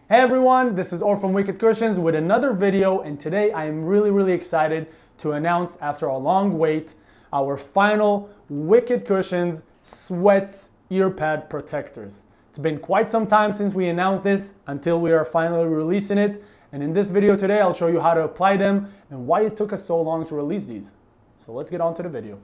Hey everyone, this is Or from Wicked Cushions with another video, and today I am really excited to announce, after a long wait, our final Wicked Cushions SweatZ earpad protectors. It's been quite some time since we announced this until we are finally releasing it, and in this video today I'll show you how to apply them and why it took us so long to release these. So let's get on to the video.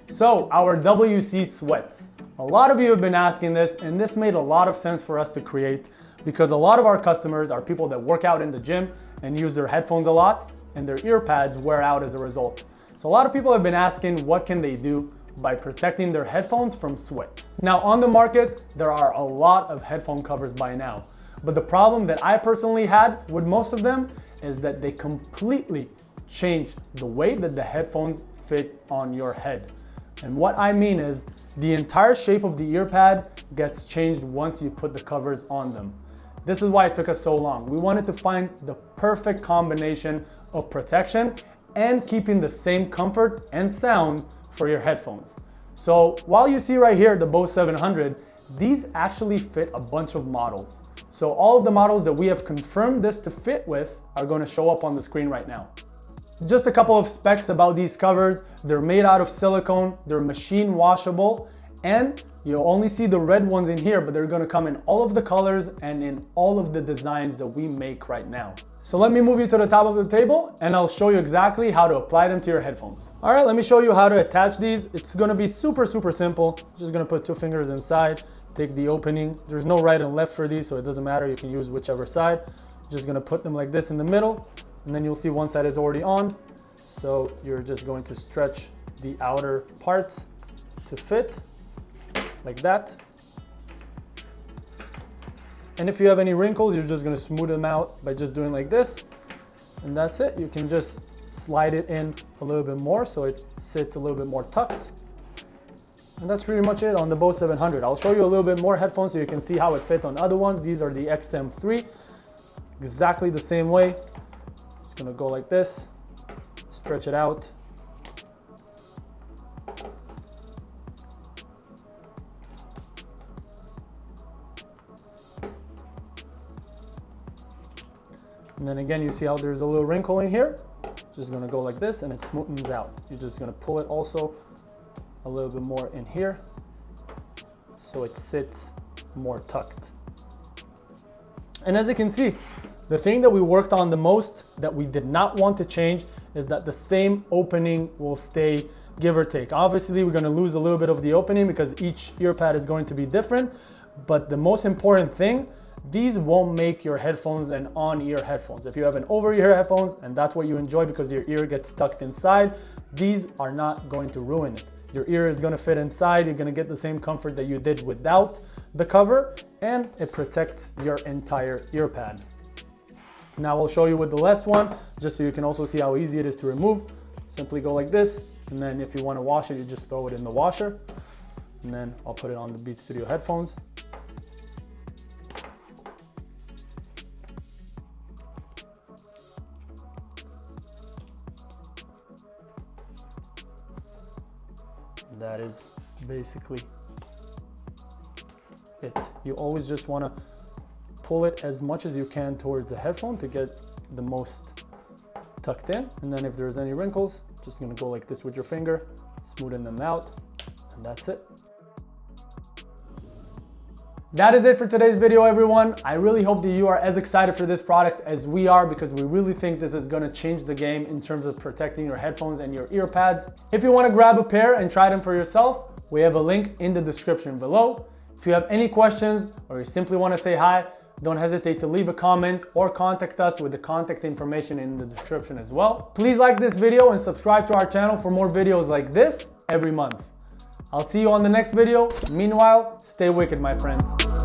So our WC SweatZ. A lot of you have been asking this, and this made a lot of sense for us to create because a lot of our customers are people that work out in the gym and use their headphones a lot, and their earpads wear out as a result. So a lot of people have been asking what can they do by protecting their headphones from sweat. Now on the market, there are a lot of headphone covers by now, but the problem that I personally had with most of them is that they completely changed the way that the headphones fit on your head. And what I mean is the entire shape of the earpad gets changed once you put the covers on them. This is why it took us so long. We wanted to find the perfect combination of protection and keeping the same comfort and sound for your headphones. So while you see right here the Bose 700, these actually fit a bunch of models. So all of the models that we have confirmed this to fit with are going to show up on the screen right now. Just a couple of specs about these covers. They're made out of silicone, they're machine washable, and you'll only see the red ones in here, but they're gonna come in all of the colors and in all of the designs that we make right now. So let me move you to the top of the table and I'll show you exactly how to apply them to your headphones. All right, let me show you how to attach these. It's gonna be super simple. Just gonna put 2 fingers inside, take the opening. There's no right and left for these, so it doesn't matter, you can use whichever side. Just gonna put them like this in the middle, and then you'll see one side is already on. So you're just going to stretch the outer parts to fit like that. And if you have any wrinkles, you're just going to smooth them out by just doing like this. And that's it. You can just slide it in a little bit more so it sits a little bit more tucked. And that's pretty much it on the Bose 700. I'll show you a little bit more headphones so you can see how it fits on other ones. These are the XM3, exactly the same way. Gonna go like this, stretch it out. And then again, you see how there's a little wrinkle in here. Just gonna go like this and it smoothens out. You're just gonna pull it also a little bit more in here so it sits more tucked. And as you can see, the thing that we worked on the most that we did not want to change is that the same opening will stay, give or take. Obviously, we're going to lose a little bit of the opening because each earpad is going to be different. But the most important thing, these won't make your headphones an on-ear headphones. If you have an over-ear headphones and that's what you enjoy because your ear gets tucked inside, these are not going to ruin it. Your ear is going to fit inside. You're going to get the same comfort that you did without the cover, and it protects your entire earpad. Now I'll show you with the last one, just so you can also see how easy it is to remove. Simply go like this, and then if you want to wash it, you just throw it in the washer. And then I'll put it on the Beats Studio headphones. That is basically it. You always just want to pull it as much as you can towards the headphone to get the most tucked in. And then if there's any wrinkles, just gonna go like this with your finger, smoothen them out, and that's it. That is it for today's video, everyone. I really hope that you are as excited for this product as we are, because we really think this is gonna change the game in terms of protecting your headphones and your earpads. If you wanna grab a pair and try them for yourself, we have a link in the description below. If you have any questions or you simply wanna say hi, don't hesitate to leave a comment or contact us with the contact information in the description as well. Please like this video and subscribe to our channel for more videos like this every month. I'll see you on the next video. Meanwhile, stay wicked, my friends.